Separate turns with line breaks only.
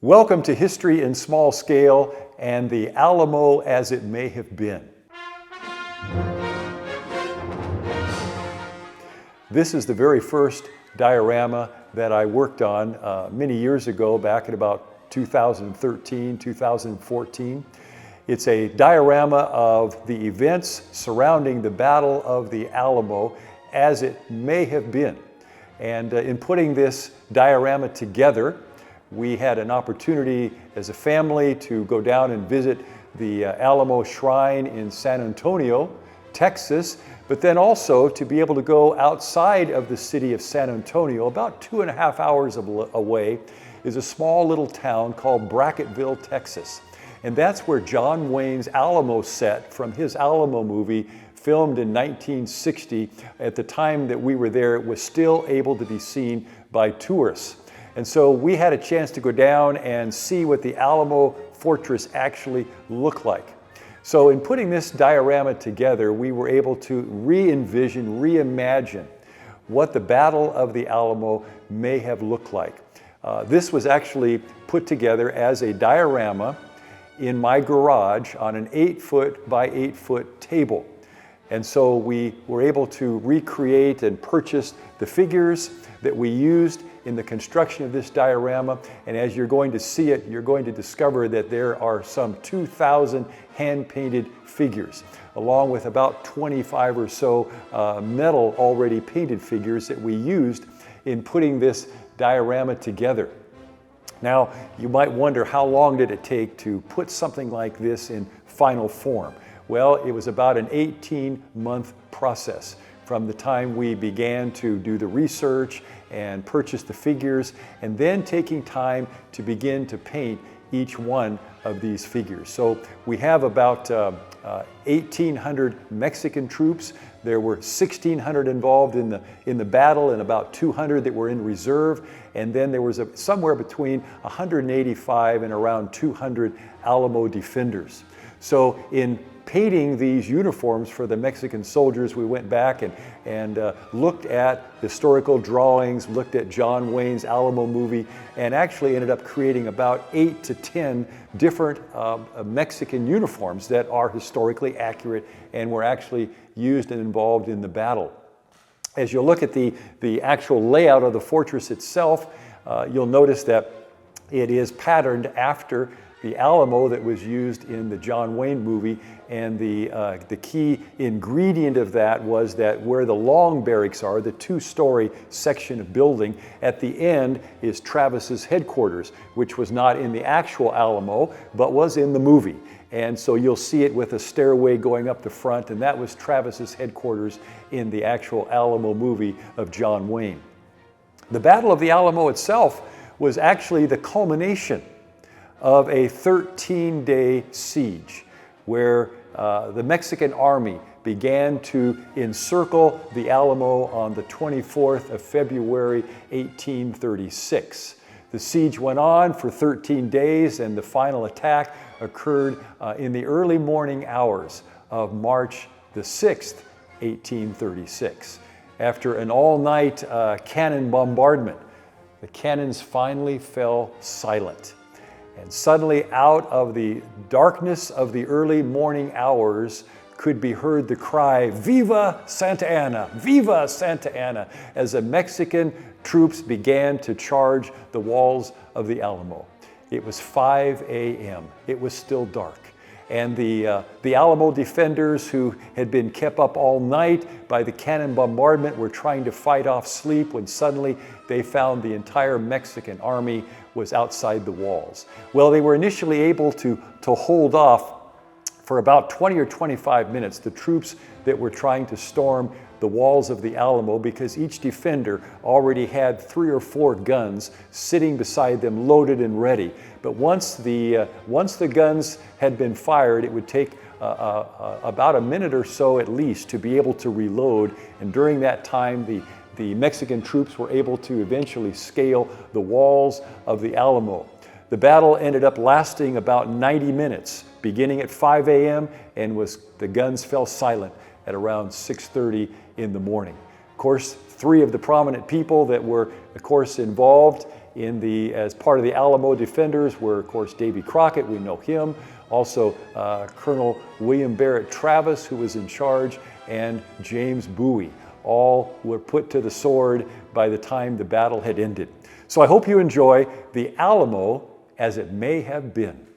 Welcome to History in Small Scale and the Alamo as it may have been. This is the very first diorama that I worked on many years ago, back in about 2013, 2014. It's a diorama of the events surrounding the Battle of the Alamo as it may have been. And in putting this diorama together, we had an opportunity as a family to go down and visit the Alamo Shrine in San Antonio, Texas, but then also to be able to go outside of the city of San Antonio, about 2.5 hours away, is a small little town called Brackettville, Texas. And that's where John Wayne's Alamo set from his Alamo movie, filmed in 1960. At the time that we were there, it was still able to be seen by tourists. And so we had a chance to go down and see what the Alamo Fortress actually looked like. So in putting this diorama together, we were able to re-envision, reimagine what the Battle of the Alamo may have looked like. This was actually put together as a diorama in my garage on an 8-foot by 8-foot table. And so we were able to recreate and purchase the figures that we used in the construction of this diorama. And as you're going to see it, you're going to discover that there are some 2,000 hand-painted figures, along with about 25 or so metal already painted figures that we used in putting this diorama together. Now, you might wonder, how long did it take to put something like this in final form? Well, it was about an 18-month process from the time we began to do the research and purchase the figures, and then taking time to begin to paint each one of these figures. So we have about 1,800 Mexican troops. There were 1,600 involved in the battle, and about 200 that were in reserve. And then there was somewhere between 185 and around 200 Alamo defenders. So in painting these uniforms for the Mexican soldiers, we went back and looked at historical drawings, looked at John Wayne's Alamo movie, and actually ended up creating about 8 to 10 different Mexican uniforms that are historically accurate and were actually used and involved in the battle. As you look at the actual layout of the fortress itself, you'll notice that it is patterned after the Alamo that was used in the John Wayne movie, and the key ingredient of that was that where the long barracks are, the 2-story section of building, at the end is Travis's headquarters, which was not in the actual Alamo, but was in the movie. And so you'll see it with a stairway going up the front, and that was Travis's headquarters in the actual Alamo movie of John Wayne. The Battle of the Alamo itself was actually the culmination of a 13-day siege where the Mexican army began to encircle the Alamo on the 24th of February, 1836. The siege went on for 13 days, and the final attack occurred in the early morning hours of March the 6th, 1836. After an all-night cannon bombardment, the cannons finally fell silent. And suddenly, out of the darkness of the early morning hours, could be heard the cry, "Viva Santa Anna! Viva Santa Anna!" as the Mexican troops began to charge the walls of the Alamo. It was 5 a.m. It was still dark. And the Alamo defenders, who had been kept up all night by the cannon bombardment, were trying to fight off sleep when suddenly they found the entire Mexican army was outside the walls. Well, they were initially able to hold off for about 20 or 25 minutes, the troops that were trying to storm the walls of the Alamo, because each defender already had 3 or 4 guns sitting beside them, loaded and ready. But once the guns had been fired, it would take about a minute or so at least to be able to reload. And during that time, the Mexican troops were able to eventually scale the walls of the Alamo. The battle ended up lasting about 90 minutes, beginning at 5 a.m. and the guns fell silent at around 6:30 in the morning. Of course, 3 of the prominent people that were, of course, involved as part of the Alamo Defenders were, of course, Davy Crockett, we know him, also Colonel William Barrett Travis, who was in charge, and James Bowie. All were put to the sword by the time the battle had ended. So I hope you enjoy the Alamo as it may have been.